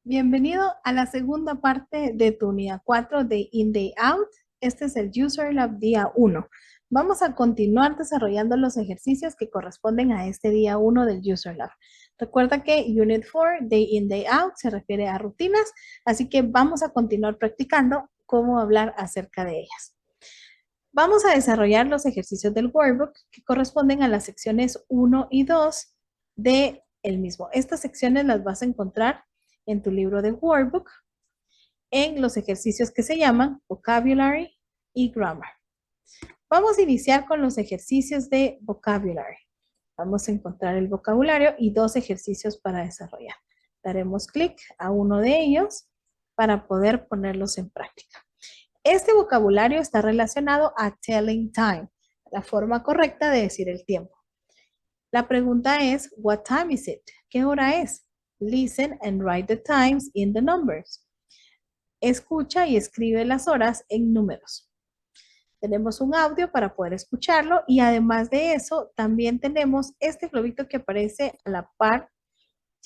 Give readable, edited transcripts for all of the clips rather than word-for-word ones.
Bienvenido a la segunda parte de tu unidad 4 de In Day Out. Este es el User Lab día 1. Vamos a continuar desarrollando los ejercicios que corresponden a este día 1 del User Lab. Recuerda que Unit 4, Day In, Day Out, se refiere a rutinas, así que vamos a continuar practicando cómo hablar acerca de ellas. Vamos a desarrollar los ejercicios del workbook que corresponden a las secciones 1 y 2 de el mismo. Estas secciones las vas a encontrar en tu libro de workbook en los ejercicios que se llaman vocabulary y grammar. Vamos a iniciar con los ejercicios de vocabulary. Vamos a encontrar el vocabulario y dos ejercicios para desarrollar. Daremos clic a uno de ellos para poder ponerlos en práctica. Este vocabulario está relacionado a telling time, la forma correcta de decir el tiempo. La pregunta es, what time is it? ¿Qué hora es? Listen and write the times in the numbers. Escucha y escribe las horas en números. Tenemos un audio para poder escucharlo y además de eso, también tenemos este globito que aparece a la par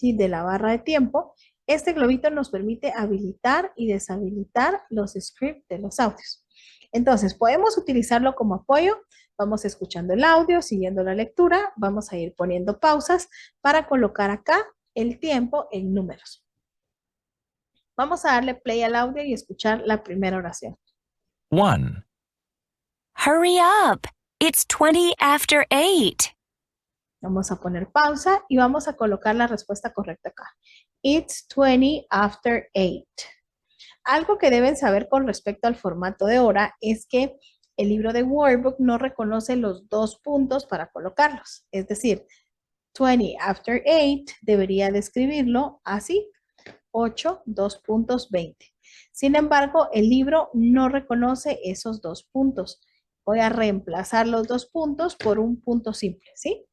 de la barra de tiempo. Este globito nos permite habilitar y deshabilitar los scripts de los audios. Entonces, podemos utilizarlo como apoyo. Vamos escuchando el audio, siguiendo la lectura. Vamos a ir poniendo pausas para colocar acá el tiempo en números. Vamos a darle play al audio y escuchar la primera oración. 1, Hurry up! It's 20 after 8. Vamos a poner pausa y vamos a colocar la respuesta correcta acá. It's 20 after 8. Algo que deben saber con respecto al formato de hora es que el libro de workbook no reconoce los dos puntos para colocarlos. Es decir, 20 after 8 debería describirlo así, 8, 2 puntos, 20. Sin embargo, el libro no reconoce esos dos puntos. Voy a reemplazar los dos puntos por un punto simple, ¿sí?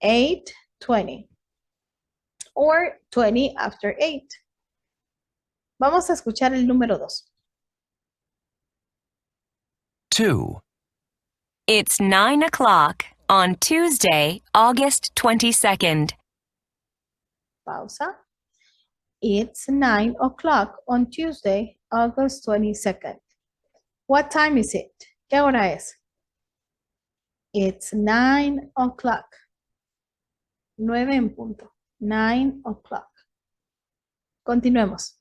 8, 20. Or 20 after 8. Vamos a escuchar el número 2. 2, It's 9 o'clock on Tuesday, August 22nd. Pausa. It's 9 o'clock on Tuesday, August 22nd. What time is it? ¿Qué hora es? It's 9 o'clock. 9 en punto. 9 o'clock. Continuemos.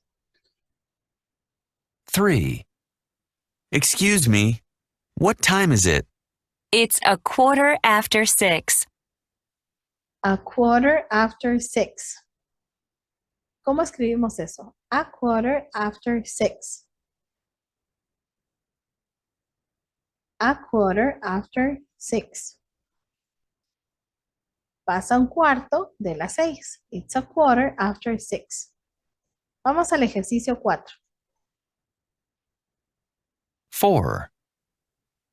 3. Excuse me, what time is it? It's a quarter after 6. A quarter after 6. ¿Cómo escribimos eso? A quarter after 6. A quarter after 6. Pasa un cuarto de las 6. It's a quarter after 6. Vamos al ejercicio 4. 4,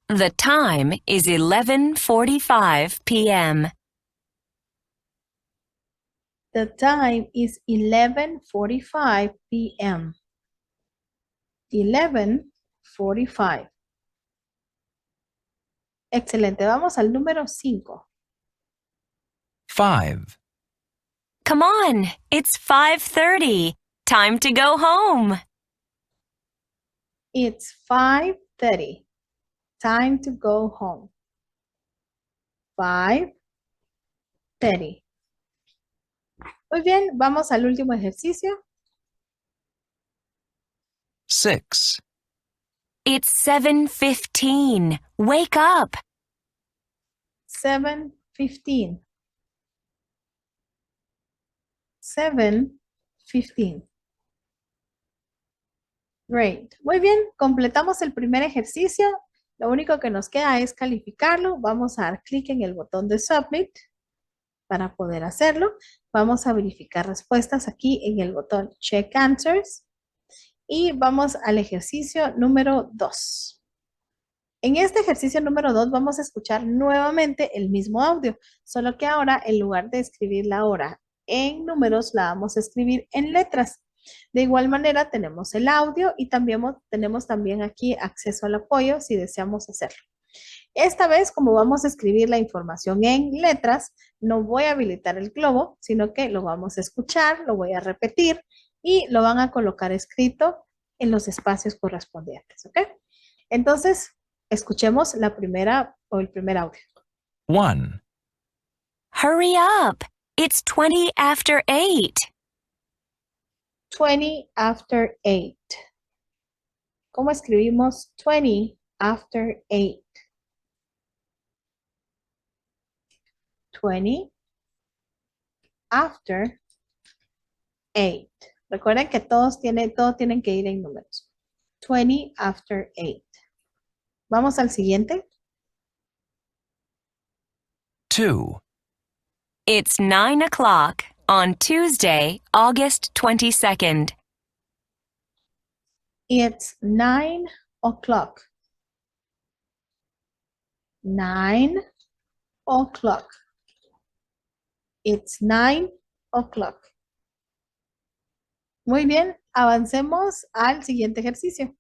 The time is 11:45 p.m. The time is 11:45 p.m. 11:45. Excelente. Vamos al número 5. 5, Come on, it's 5:30. Time to go home. It's 5:30. Time to go home. 5:30. Muy bien, vamos al último ejercicio. 6, It's 7:15. Wake up. 7:15. 7:15. Great. Muy bien, completamos el primer ejercicio. Lo único que nos queda es calificarlo. Vamos a dar clic en el botón de Submit para poder hacerlo. Vamos a verificar respuestas aquí en el botón Check Answers. Y vamos al ejercicio número 2. En este ejercicio número 2 vamos a escuchar nuevamente el mismo audio, solo que ahora en lugar de escribir la hora en números, la vamos a escribir en letras. De igual manera tenemos el audio y también tenemos también aquí acceso al apoyo si deseamos hacerlo. Esta vez, como vamos a escribir la información en letras, no voy a habilitar el globo, sino que lo vamos a escuchar, lo voy a repetir y lo van a colocar escrito en los espacios correspondientes, ¿ok? Entonces, escuchemos la primera o el primer audio. 1, Hurry up. It's 20 after 8. 20 after 8. ¿Cómo escribimos 20 after 8? 20 after 8. Recuerden que todos tienen que ir en números. 20 after 8. Vamos al siguiente. 2, It's 9 o'clock on Tuesday, August 22nd. It's 9 o'clock. 9 o'clock. It's 9 o'clock. Muy bien, avancemos al siguiente ejercicio.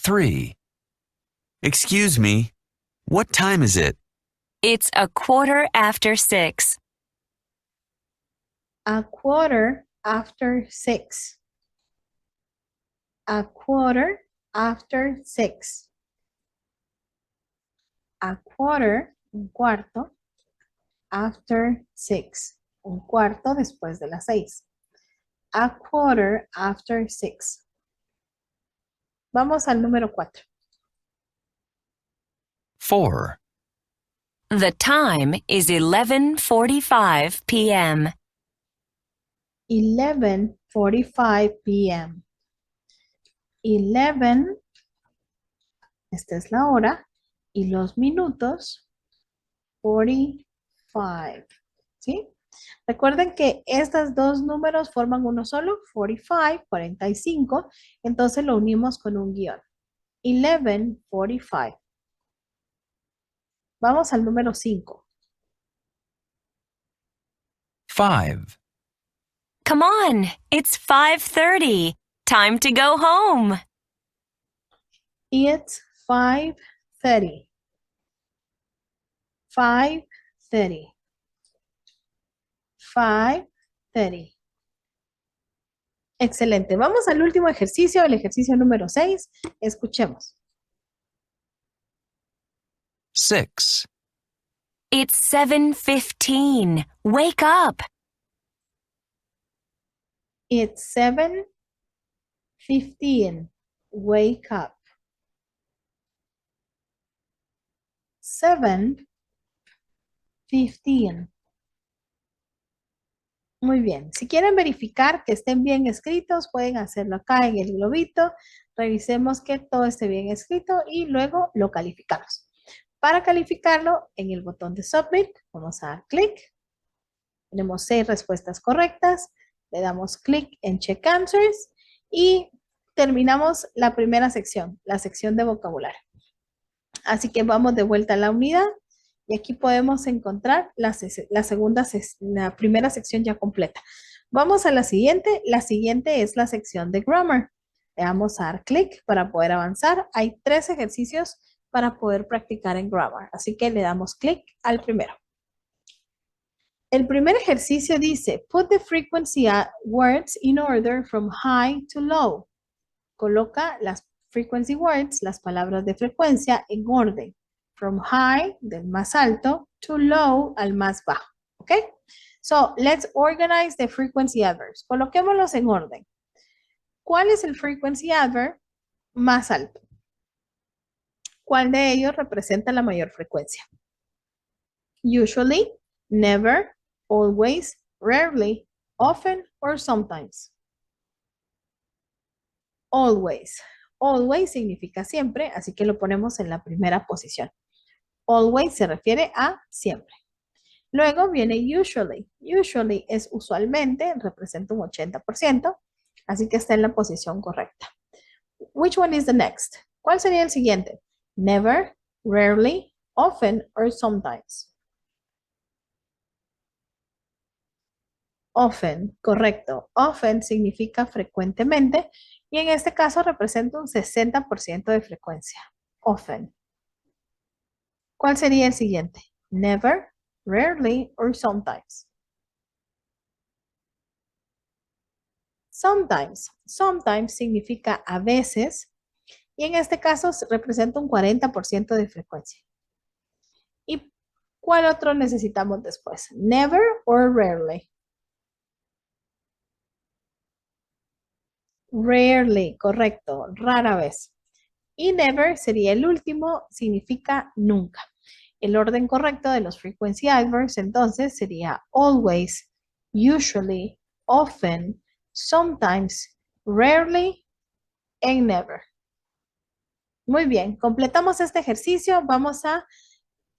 3. Excuse me, what time is it? It's a quarter after 6. A quarter after 6. A quarter after 6. A quarter, un cuarto, after 6. Un cuarto después de las 6. A quarter after 6. Vamos al número 4. 4, The time is 11:45 p.m. 11:45 p.m. 11, esta es la hora, y los minutos, 45, ¿sí? Recuerden que estos dos números forman uno solo, 45, 45, entonces lo unimos con un guión. 11:45. Vamos al número 5. 5, Come on, it's 5:30. Time to go home. It's 5:30. 5:30. 5:30. Excelente. Vamos al último ejercicio, el ejercicio número 6. Escuchemos. 6, It's 7:15. Wake up. It's 7:15. Wake up. 7:15. Muy bien. Si quieren verificar que estén bien escritos, pueden hacerlo acá en el globito. Revisemos que todo esté bien escrito y luego lo calificamos. Para calificarlo, en el botón de Submit, vamos a dar clic. Tenemos 6 respuestas correctas. Le damos clic en Check Answers y terminamos la primera sección, la sección de vocabulario. Así que vamos de vuelta a la unidad y aquí podemos encontrar la primera sección ya completa. Vamos a la siguiente es la sección de Grammar. Le vamos a dar clic para poder avanzar. Hay 3 ejercicios para poder practicar en Grammar, así que le damos clic al primero. El primer ejercicio dice, put the frequency words in order from high to low. Coloca las frequency words, las palabras de frecuencia, en orden. From high, del más alto, to low, al más bajo. ¿Ok? So, let's organize the frequency adverbs. Coloquémoslos en orden. ¿Cuál es el frequency adverb más alto? ¿Cuál de ellos representa la mayor frecuencia? Usually, never, always, rarely, often, or sometimes. Always. Always significa siempre, así que lo ponemos en la primera posición. Always se refiere a siempre. Luego viene usually. Usually es usualmente, representa un 80%, así que está en la posición correcta. Which one is the next? ¿Cuál sería el siguiente? Never, rarely, often, or sometimes. Often, correcto. Often significa frecuentemente y en este caso representa un 60% de frecuencia. Often. ¿Cuál sería el siguiente? Never, rarely, or sometimes. Sometimes. Sometimes significa a veces. Y en este caso representa un 40% de frecuencia. ¿Y cuál otro necesitamos después? Never or rarely. Rarely, correcto, rara vez. Y never sería el último, significa nunca. El orden correcto de los frequency adverbs entonces sería always, usually, often, sometimes, rarely, and never. Muy bien, completamos este ejercicio. Vamos a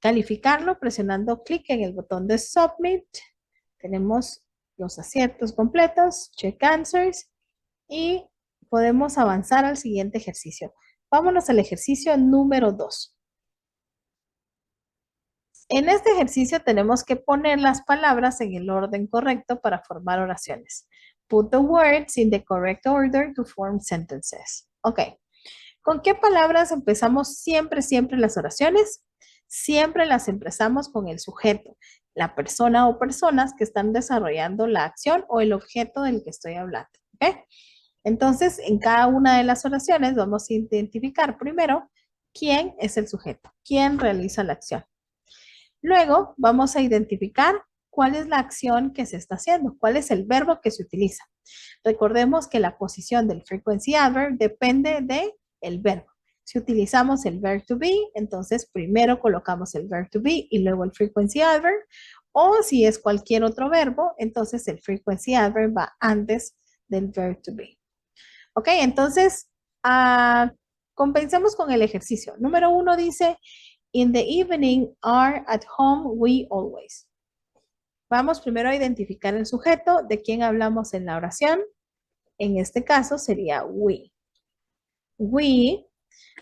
calificarlo presionando clic en el botón de Submit. Tenemos los aciertos completos, check answers y podemos avanzar al siguiente ejercicio. Vámonos al ejercicio número 2. En este ejercicio tenemos que poner las palabras en el orden correcto para formar oraciones. Put the words in the correct order to form sentences. Ok. ¿Con qué palabras empezamos siempre las oraciones? Siempre las empezamos con el sujeto, la persona o personas que están desarrollando la acción o el objeto del que estoy hablando. ¿Ok? Entonces, en cada una de las oraciones vamos a identificar primero quién es el sujeto, quién realiza la acción. Luego vamos a identificar cuál es la acción que se está haciendo, cuál es el verbo que se utiliza. Recordemos que la posición del frequency adverb depende del verbo. Si utilizamos el verb to be, entonces primero colocamos el verb to be y luego el frequency adverb. O si es cualquier otro verbo, entonces el frequency adverb va antes del verb to be. Ok, entonces compensemos con el ejercicio. Número 1 dice, in the evening are at home we always. Vamos primero a identificar el sujeto de quien hablamos en la oración. En este caso sería we. We.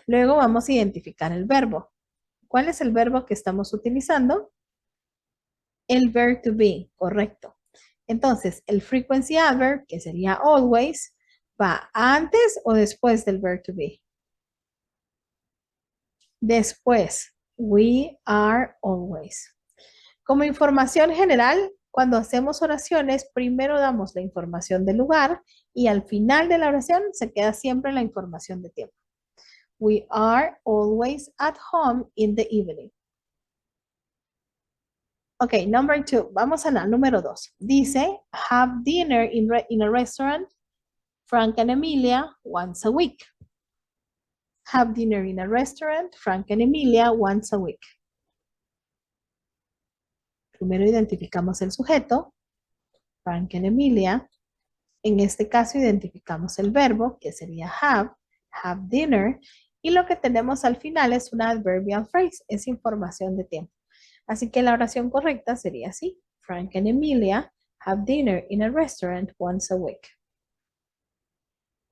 Luego vamos a identificar el verbo. ¿Cuál es el verbo que estamos utilizando? El verb to be, correcto. Entonces, el frequency adverb, que sería always, ¿va antes o después del verb to be? Después, we are always. Como información general, cuando hacemos oraciones, primero damos la información del lugar y al final de la oración se queda siempre la información de tiempo. We are always at home in the evening. Ok, number 2. Vamos a la número 2. Dice, have dinner in a restaurant, Frank and Emilia, once a week. Have dinner in a restaurant, Frank and Emilia, once a week. Primero identificamos el sujeto, Frank and Emilia. En este caso identificamos el verbo, que sería have dinner. Y lo que tenemos al final es una adverbial phrase, es información de tiempo. Así que la oración correcta sería así. Frank and Emilia have dinner in a restaurant once a week.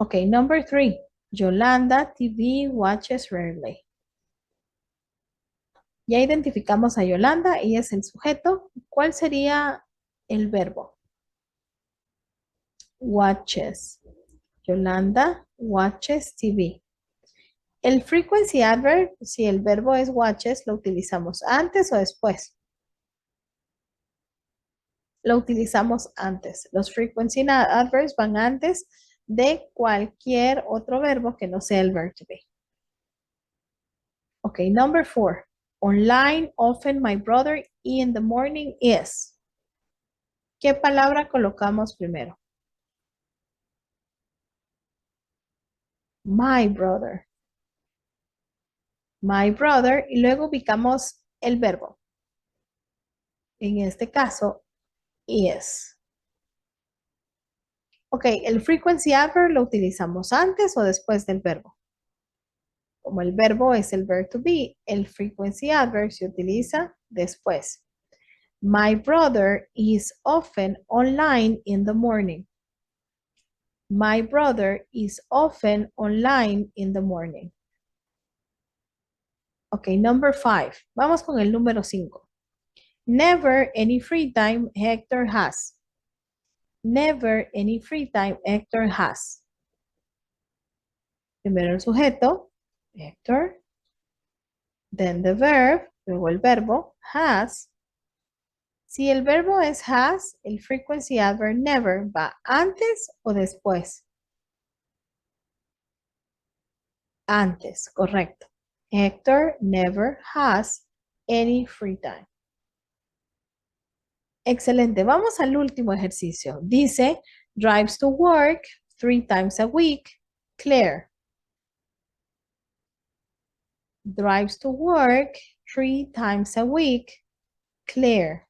Ok, number 3. Yolanda TV watches rarely. Ya identificamos a Yolanda, ella es el sujeto. ¿Cuál sería el verbo? Watches. Yolanda watches TV. El frequency adverb, si el verbo es watches, ¿lo utilizamos antes o después? Lo utilizamos antes. Los frequency adverbs van antes de cualquier otro verbo que no sea el verb to be. Ok, number 4. Online, often my brother in the morning is. ¿Qué palabra colocamos primero? My brother. My brother. Y luego ubicamos el verbo. En este caso, is. Ok, el frequency adverb lo utilizamos antes o después del verbo. Como el verbo es el verb to be, el frequency adverb se utiliza después. My brother is often online in the morning. My brother is often online in the morning. Ok, number 5. Vamos con el número 5. Never any free time Hector has. Never any free time Hector has. Primero el sujeto, Hector. Then the verb, luego el verbo, has. Si el verbo es has, el frequency adverb never va antes o después. Antes, correcto. Hector never has any free time. Excelente. Vamos al último ejercicio. Dice, drives to work 3 times a week. Claire. Drives to work 3 times a week. Claire.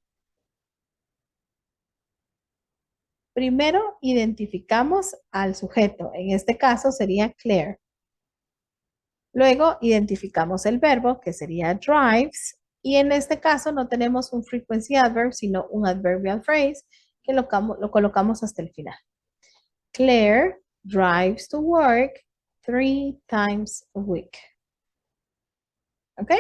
Primero identificamos al sujeto. En este caso sería Claire. Luego identificamos el verbo, que sería drives. Y en este caso no tenemos un frequency adverb, sino un adverbial phrase que lo colocamos hasta el final. Claire drives to work 3 times a week. ¿Ok?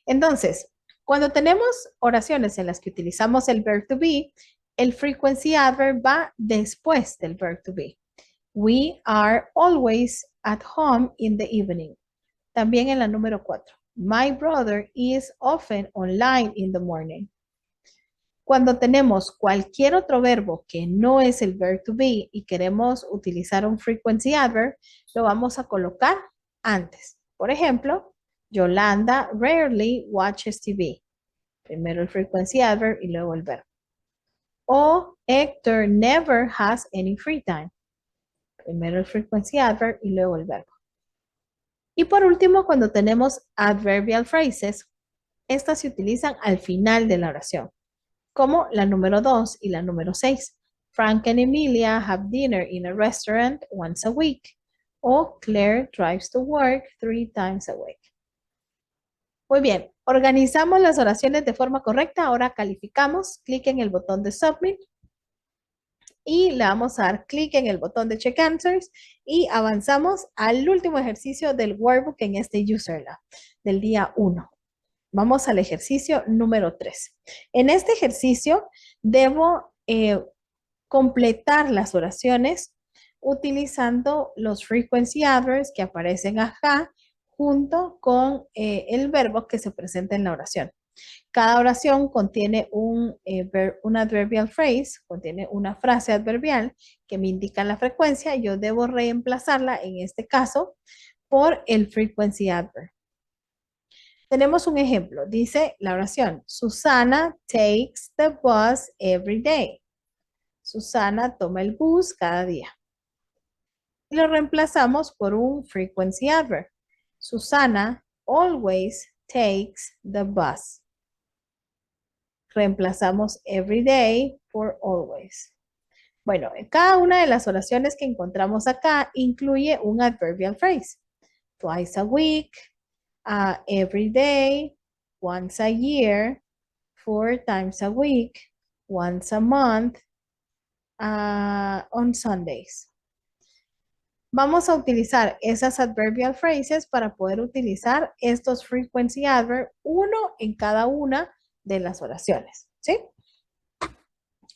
Entonces, cuando tenemos oraciones en las que utilizamos el verb to be, el frequency adverb va después del verb to be. We are always at home in the evening. También en la número 4. My brother is often online in the morning. Cuando tenemos cualquier otro verbo que no es el verb to be y queremos utilizar un frequency adverb, lo vamos a colocar antes. Por ejemplo, Yolanda rarely watches TV. Primero el frequency adverb y luego el verbo. O Hector never has any free time. Primero el frequency adverb y luego el verbo. Y por último, cuando tenemos adverbial phrases, estas se utilizan al final de la oración, como la número 2 y la número 6. Frank and Emilia have dinner in a restaurant once a week. O Claire drives to work 3 times a week. Muy bien, organizamos las oraciones de forma correcta. Ahora calificamos. Clic en el botón de Submit. Y le vamos a dar clic en el botón de Check Answers. Y avanzamos al último ejercicio del workbook en este User Lab, del día 1. Vamos al ejercicio número 3. En este ejercicio debo completar las oraciones utilizando los frequency adverbs que aparecen acá junto con el verbo que se presenta en la oración. Cada oración contiene un adverbial phrase, contiene una frase adverbial que me indica la frecuencia. Yo debo reemplazarla, en este caso, por el frequency adverb. Tenemos un ejemplo. Dice la oración, Susana takes the bus every day. Susana toma el bus cada día. Y lo reemplazamos por un frequency adverb. Susana always takes the bus. Reemplazamos every day por always. Bueno, cada una de las oraciones que encontramos acá incluye un adverbial phrase. Twice a week, every day, once a year, 4 times a week, once a month, on Sundays. Vamos a utilizar esas adverbial phrases para poder utilizar estos frequency adverb, uno en cada una de las oraciones, ¿sí?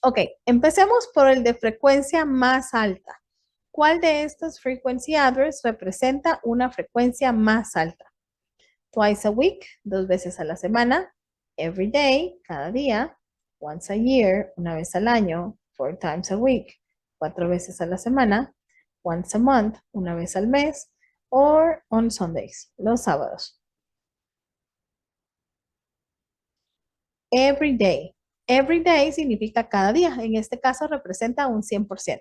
Ok, empecemos por el de frecuencia más alta. ¿Cuál de estos frequency adverbs representa una frecuencia más alta? Twice a week, 2 veces a la semana. Every day, cada día. Once a year, una vez al año. 4 times a week, 4 veces a la semana. Once a month, una vez al mes. Or on Sundays, los sábados. Every day. Every day significa cada día. En este caso representa un 100%.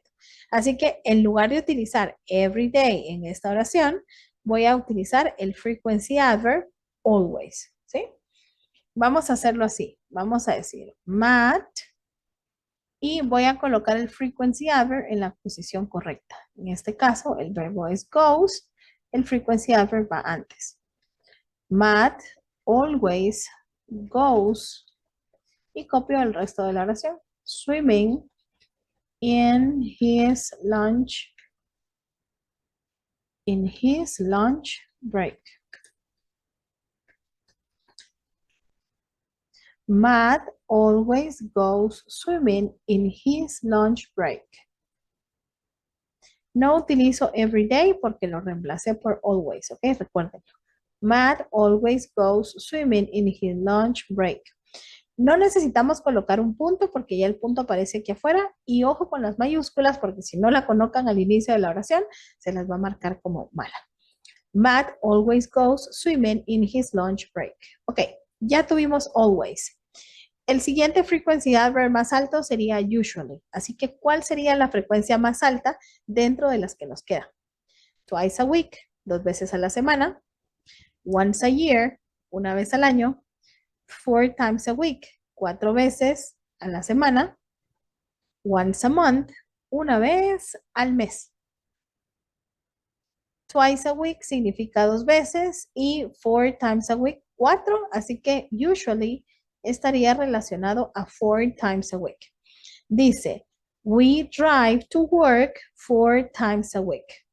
Así que en lugar de utilizar every day en esta oración, voy a utilizar el frequency adverb always. ¿Sí? Vamos a hacerlo así. Vamos a decir Matt y voy a colocar el frequency adverb en la posición correcta. En este caso, el verbo es goes. El frequency adverb va antes. Matt always goes. Y copio el resto de la oración. Swimming in his lunch break. Matt always goes swimming in his lunch break. No utilizo every day porque lo reemplacé por always, ¿ok? Recuerden. Matt always goes swimming in his lunch break. No necesitamos colocar un punto porque ya el punto aparece aquí afuera y ojo con las mayúsculas porque si no la colocan al inicio de la oración se las va a marcar como mala. Matt always goes swimming in his lunch break. Ok, ya tuvimos always. El siguiente frequency adverb más alto sería usually. Así que, ¿cuál sería la frecuencia más alta dentro de las que nos quedan? Twice a week, 2 veces a la semana. Once a year, 1 vez al año. 4 times a week, 4 veces a la semana. Once a month, 1 vez al mes. Twice a week significa 2 veces y 4 times a week, 4. Así que usually estaría relacionado a 4 times a week. Dice, we drive to work 4 times a week.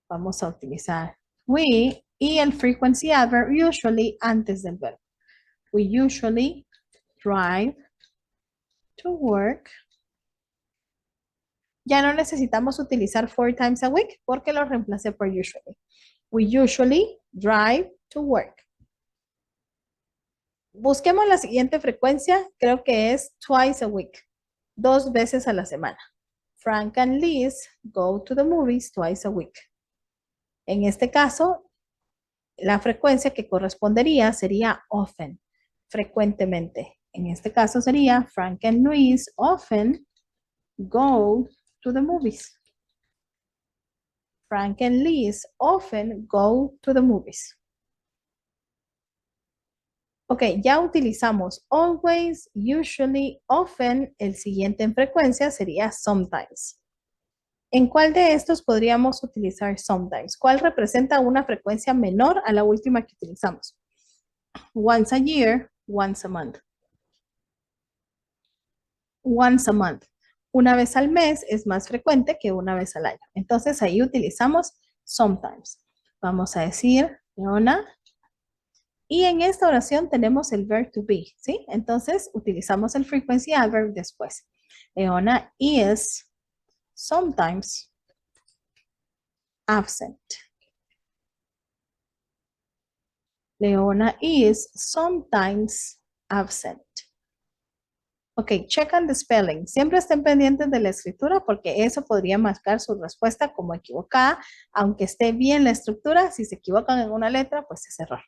Vamos a utilizar we y el frequency adverb usually antes del verbo. We usually drive to work. Ya no necesitamos utilizar 4 times a week porque lo reemplacé por usually. We usually drive to work. Busquemos la siguiente frecuencia, creo que es twice a week, 2 veces a la semana. Frank and Liz go to the movies twice a week. En este caso, la frecuencia que correspondería sería often, frecuentemente. En este caso sería Frank and Liz often go to the movies. Frank and Liz often go to the movies. Ok, ya utilizamos always, usually, often. El siguiente en frecuencia sería sometimes. ¿En cuál de estos podríamos utilizar sometimes? ¿Cuál representa una frecuencia menor a la última que utilizamos? Once a year, once a month. Once a month. Una vez al mes es más frecuente que una vez al año. Entonces ahí utilizamos sometimes. Vamos a decir, Leona. Y en esta oración tenemos el verb to be, ¿sí? Entonces utilizamos el frequency adverb después. Leona is sometimes absent. Leona is sometimes absent. Ok, check on the spelling. Siempre estén pendientes de la escritura porque eso podría marcar su respuesta como equivocada. Aunque esté bien la estructura, si se equivocan en una letra, pues es error.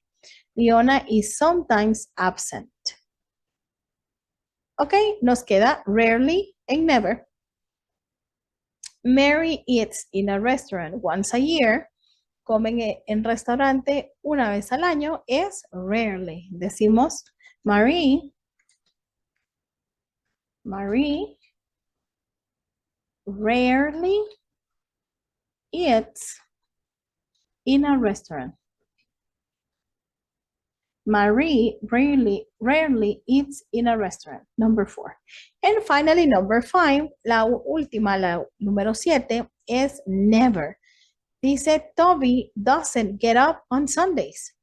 Leona is sometimes absent. Ok, nos queda rarely and never. Mary eats in a restaurant once a year. Comen en restaurante una vez al año. Es rarely. Decimos Marie rarely eats in a restaurant. Marie rarely eats in a restaurant. Number 4. And finally, number 5, la última, la número 7, es never. Dice, Toby doesn't get up on Sundays.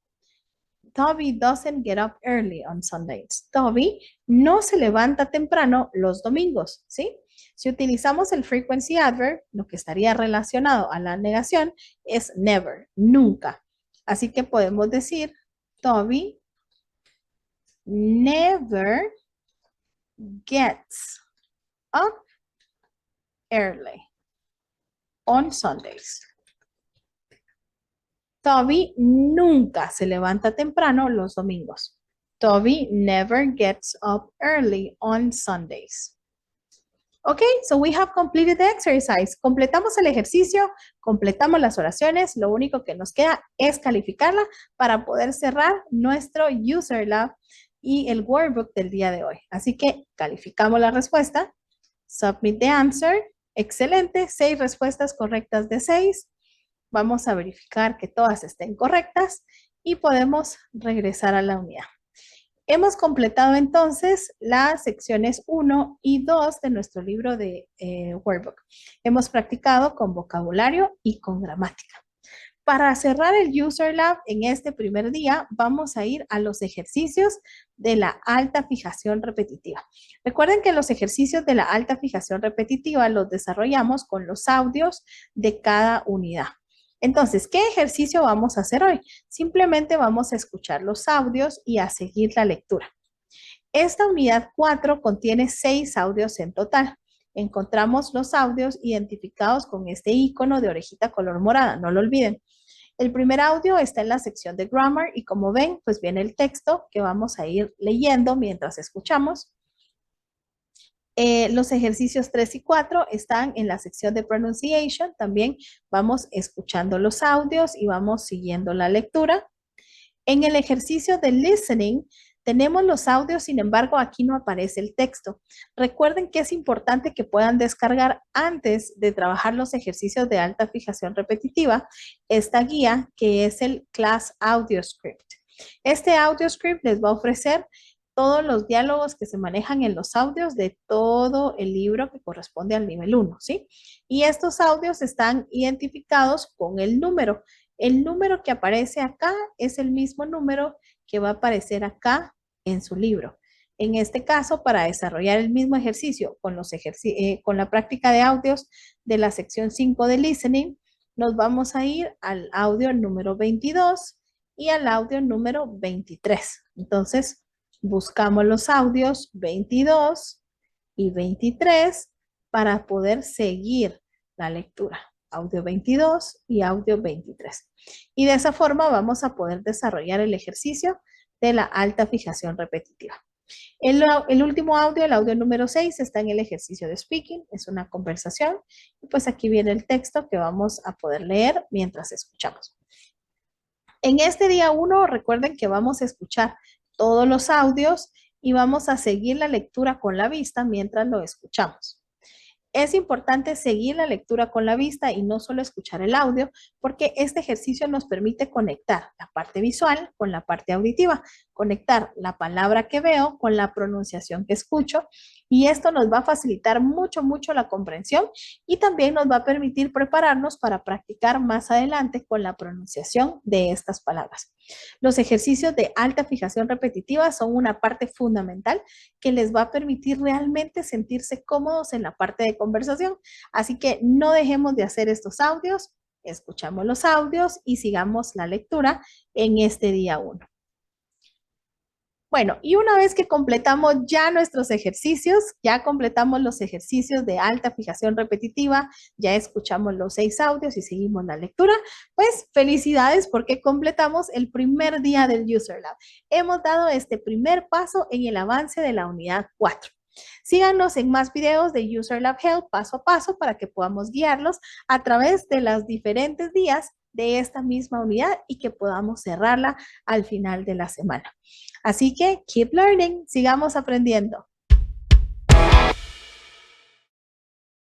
Toby doesn't get up early on Sundays. Toby no se levanta temprano los domingos, ¿sí? Si utilizamos el frequency adverb, lo que estaría relacionado a la negación es never, nunca. Así que podemos decir, Toby never gets up early on Sundays. Toby nunca se levanta temprano los domingos. Toby never gets up early on Sundays. Ok, so we have completed the exercise. Completamos el ejercicio, completamos las oraciones. Lo único que nos queda es calificarla para poder cerrar nuestro User Lab y el workbook del día de hoy. Así que calificamos la respuesta. Submit the answer. Excelente, 6 respuestas correctas de 6. Vamos a verificar que todas estén correctas y podemos regresar a la unidad. Hemos completado entonces las secciones 1 y 2 de nuestro libro de workbook. Hemos practicado con vocabulario y con gramática. Para cerrar el User Lab en este primer día, vamos a ir a los ejercicios de la alta fijación repetitiva. Recuerden que los ejercicios de la alta fijación repetitiva los desarrollamos con los audios de cada unidad. Entonces, ¿qué ejercicio vamos a hacer hoy? Simplemente vamos a escuchar los audios y a seguir la lectura. Esta unidad 4 contiene 6 audios en total. Encontramos los audios identificados con este icono de orejita color morada, no lo olviden. El primer audio está en la sección de Grammar y como ven, pues viene el texto que vamos a ir leyendo mientras escuchamos. Los ejercicios 3 y 4 están en la sección de Pronunciation. También vamos escuchando los audios y vamos siguiendo la lectura. En el ejercicio de Listening, tenemos los audios, sin embargo, aquí no aparece el texto. Recuerden que es importante que puedan descargar antes de trabajar los ejercicios de alta fijación repetitiva esta guía que es el Class Audio Script. Este audio script les va a ofrecer todos los diálogos que se manejan en los audios de todo el libro que corresponde al nivel 1, ¿sí? Y estos audios están identificados con el número. El número que aparece acá es el mismo número que va a aparecer acá en su libro. En este caso, para desarrollar el mismo ejercicio con la práctica de audios de la sección 5 de Listening, nos vamos a ir al audio número 22 y al audio número 23. Entonces, buscamos los audios 22 y 23 para poder seguir la lectura. Audio 22 y audio 23. Y de esa forma vamos a poder desarrollar el ejercicio de la alta fijación repetitiva. El último audio, el audio número 6, está en el ejercicio de speaking, es una conversación. Y pues aquí viene el texto que vamos a poder leer mientras escuchamos. En este día 1, recuerden que vamos a escuchar todos los audios y vamos a seguir la lectura con la vista mientras lo escuchamos. Es importante seguir la lectura con la vista y no solo escuchar el audio, porque este ejercicio nos permite conectar la parte visual con la parte auditiva, conectar la palabra que veo con la pronunciación que escucho, y esto nos va a facilitar mucho la comprensión y también nos va a permitir prepararnos para practicar más adelante con la pronunciación de estas palabras. Los ejercicios de alta fijación repetitiva son una parte fundamental que les va a permitir realmente sentirse cómodos en la parte de conversación. Así que no dejemos de hacer estos audios, escuchamos los audios y sigamos la lectura en este día 1. Bueno, y una vez que completamos ya nuestros ejercicios, ya completamos los ejercicios de alta fijación repetitiva, ya escuchamos los 6 audios y seguimos la lectura, pues felicidades porque completamos el primer día del User Lab. Hemos dado este primer paso en el avance de la unidad 4. Síganos en más videos de User Lab Help paso a paso para que podamos guiarlos a través de los diferentes días de esta misma unidad y que podamos cerrarla al final de la semana. Así que keep learning, sigamos aprendiendo.